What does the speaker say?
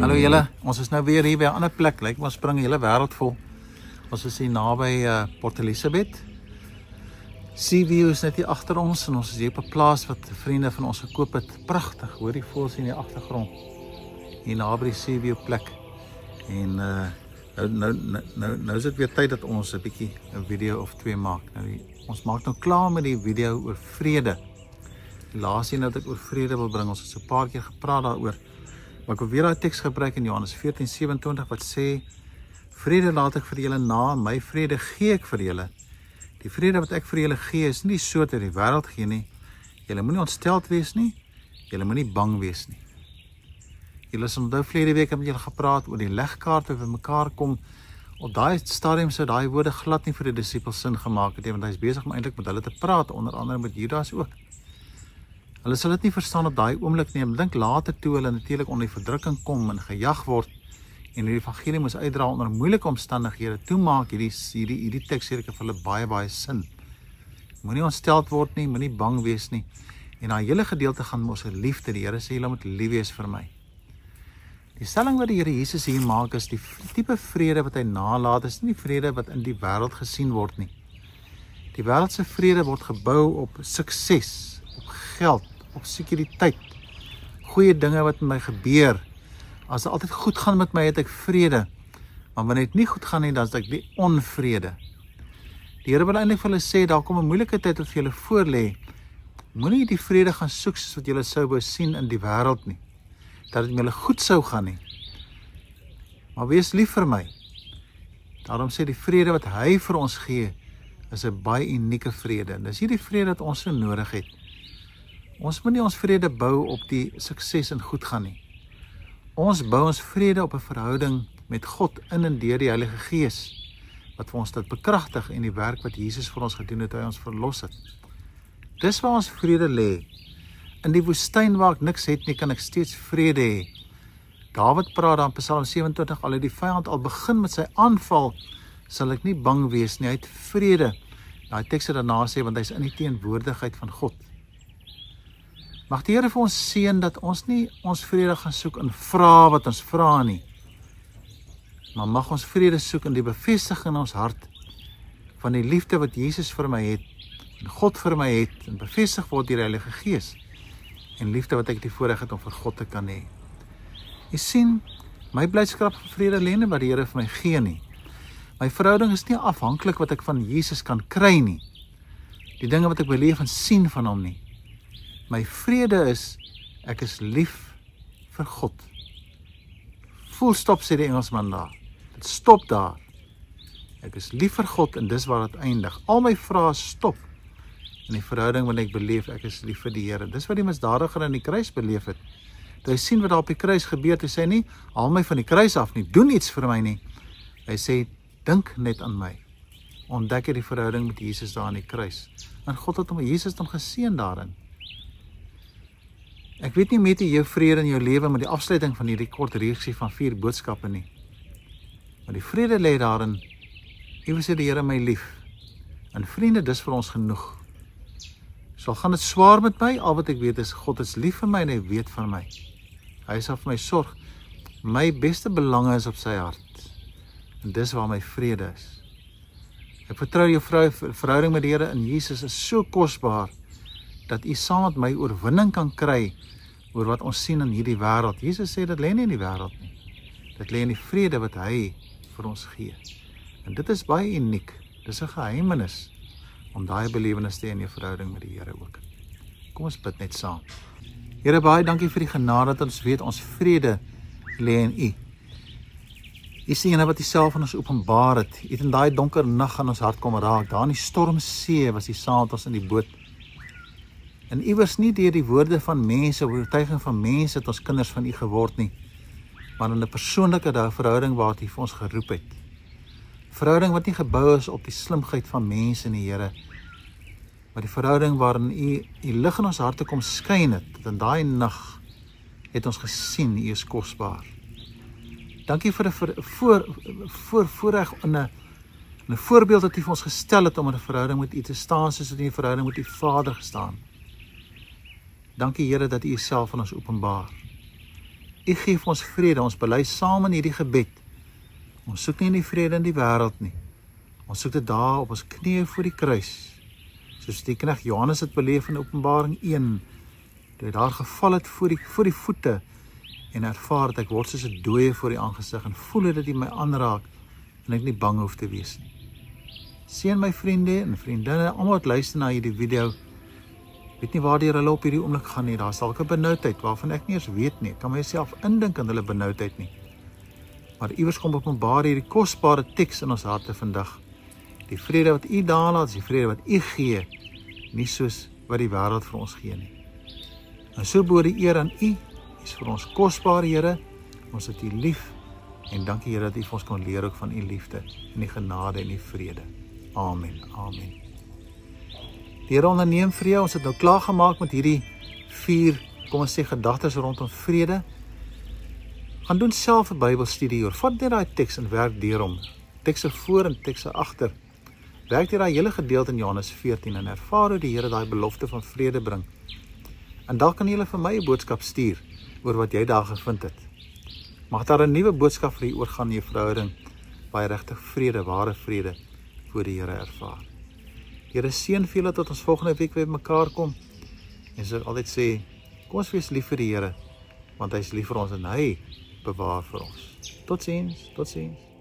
Hallo julle, ons is nou weer hier by 'n ander plek. Lyk maar spring die hele wêreld vol. Ons is hier naby Port Elizabeth. Seaview is net hier agter ons en ons is hier op 'n plaas wat vriende van ons gekoop het. Pragtig, hoor die voëls in die agtergrond. Hier naby die Seaview plek. En nou is dit weer tyd dat ons 'n bietjie 'n video of twee maak. Ons maak nou klaar met die video oor vrede. Die laaste een wat ek oor vrede wil bring, ons het so 'n paar keer gepraat daaroor. Maar ek wil weer daai teks gebruik in Johannes 14:27 wat sê: vrede laat ek vir julle na, my vrede gee ek vir julle. Die vrede wat ek vir julle gee is nie die soort wat die wêreld gee nie. Julle moenie ontsteld wees nie, julle moenie bang wees nie. Julle sal onthou verlede week het met julle gepraat oor die legkaart wat mekaar kom. Op daai stadium sou daai woorde glad nie vir die disippels sin gemaak het nie, want hy is besig om eintlik met hulle te praat, onder andere met Judas ook. Hulle sal dit nie verstaan op daai oomblik nie. Dink later toe hulle natuurlik onder die verdrukking kom en gejag word en die evangelie moes uitdra onder moeilike omstandighede. Toe maak hierdie teks seker vir hulle baie sin. Moenie ontsteld word nie, moenie bang wees nie. En daai hele gedeelte gaan oor liefde. Die Here sê julle moet lief wees vir my. Die stelling wat die Here Jesus hier maak is die tipe vrede wat hy nalat is nie die vrede wat in die wêreld gesien word nie. Die wêreld se vrede word gebou op sukses, op geld, op sekuriteit, goeie dinge wat met my gebeur. As dit altyd goed gaan met my, het ek vrede. Maar wanneer dit nie goed gaan nie, dan is ek die onvrede. Die Here wil eintlik vir hulle sê, daar kom 'n moeilike tyd wat vir julle voorlê. Moenie die vrede gaan soek soos wat julle sou wou sien in die wêreld nie. Dat dit julle goed sou gaan nie. Maar wees lief vir my. Daarom sê die vrede wat hy vir ons gee, is 'n baie unieke vrede. En dis hierdie vrede wat ons so nodig het. Ons moet nie ons vrede bou op die sukses en goed gaan nie. Ons bou ons vrede op 'n verhouding met God in en deur die Heilige Gees, wat vir ons dit bekragtig en die werk wat Jesus vir ons gedoen het, hy ons verlos het. Dis waar ons vrede lê. In die woestyn waar ek niks het nie, kan ek steeds vrede hê. Dawid praat dan in Psalm 27, al het die vyand al begin met sy aanval, sal ek nie bang wees nie, hy het vrede. Daai teks het daarna sê, want hy is in die teenwoordigheid van God. Mag die Here vir ons seën dat ons nie ons vrede gaan soek in vrae wat ons vra nie. Maar mag ons vrede soek in die bevestiging in ons hart van die liefde wat Jesus vir my het en God vir my het en bevestig word deur die Heilige Gees en liefde wat ek die voorreg het om vir God te kan hê. Jy sien, my blydskap en vrede lê nie wat die Here vir my gee nie. My verhouding is nie afhanklik wat ek van Jesus kan kry nie. Die dinge wat ek beleef en sien van hom nie. My vrede is, ek is lief vir God. Full stop, sê die Engelsman daar. Dit stop daar. Ek is lief vir God en dis waar dit eindig. Al my vrae stop in die verhouding wat ek beleef, ek is lief vir die Here. Dis wat die misdadiger aan die kruis beleef het. Toe hy sien wat daar op die kruis gebeur, hy sê nie, haal my van die kruis af nie, doen iets vir my nie. Hy sê, dink net aan my. Ontdek jy die verhouding met Jesus daar aan die kruis. En God het Jesus dan geseën daarin. Ek weet nie met jou vrede in jou lewe met die afsluiting van hierdie kort reeksie van 4 boodskappe nie. Maar die vrede lê daarin, iewers het die Here my lief. En vriende, dis vir ons genoeg. So gaan dit swaar met my, al wat ek weet is, God is lief vir my en hy weet van my. Hy sal vir my sorg. My beste belange is op sy hart. En dis waar my vrede is. Ek vertrou jou verhouding met die Here in Jesus is so kosbaar, dat u saam met my oorwinning kan kry oor wat ons sien in hierdie wêreld. Jesus sê dit lê nie in die wêreld nie. Dit lê in die vrede wat hy vir ons gee. En dit is baie uniek. Dis 'n geheimenis om daai belewenis te hê in jou verhouding met die Here ook. Kom ons bid net saam. Here, baie dankie vir die genade dat ons weet ons vrede lê in u. U is die ene wat u self aan ons openbaar het. U het in daai donker nag aan ons hart kom raak. Daar in die stormsee was u saam met ons in die boot. En iewers nie deur die woorde van mense, oortuiging van mense het ons kinders van u geword nie, maar in 'n persoonlike verhouding waar u vir ons geroep het. Verhouding wat nie gebou is op die slimheid van mense in die Here, maar die verhouding waarin u lig in ons harte kom skyn het. In daai nag het ons gesien, u is kosbaar. Dankie vir 'n voorreg en 'n voorbeeld wat u vir ons gestel het om in 'n verhouding met u te staan, soos in 'n verhouding met u Vader gestaan. Dankie Here dat u Uself aan ons openbaar. U gee vir ons vrede, ons bely saam in hierdie gebed. Ons soek nie die vrede in die wêreld nie. Ons soek dit daar op ons knieë voor die kruis. Soos die knegt Johannes het beleef in Openbaring 1, toe hy daar geval het voor die voete en ervaar dat ek word soos 'n dooie voor die aangesig en voel dat hy my aanraak en ek nie bang hoef te wees nie. Seën my vriende en vriendinne, almal wat luister na hierdie video, weet nie waardeur hulle op hierdie oomblik gaan nie. Daar's dalk 'n benoudheid waarvan ek nie eens weet nie. Ek kan myself indink aan hulle benoudheid nie. Maar iewers kom openbaar hierdie kosbare teks in ons harte vandag. Die vrede wat U daar laat, is die vrede wat U gee, nie soos wat die wêreld vir ons gee nie. En so behoort die eer aan U. U is vir ons kosbaar, Here. Ons het U lief en dankie Here dat U vir ons kon leer ook van U liefde en die genade en die vrede. Amen. Amen. Die Here onderneem vir jou. Ons het nou klaar gemaak met hierdie 4, kom ons sê, gedagtes rondom vrede. Gaan doen self 'n Bybelstudie oor. Vat net daai teks en werk deur hom. Tekste voor en tekste agter. Werk deur daai hele gedeelte in Johannes 14 en ervaar hoe die Here daai belofte van vrede bring. En dalk kan jy vir my 'n boodskap stuur oor wat jy daar gevind het. Mag daar 'n nuwe boodskap vir u oorgaan in jou verhouding, waar jy regtig vrede, ware vrede voor die Here ervaar. Here seën vir julle tot ons volgende week weer mekaar kom. En soos ek altyd sê, kom ons wees lief vir die Here, want hy is lief vir ons en hy bewaar vir ons. Totsiens, totsiens.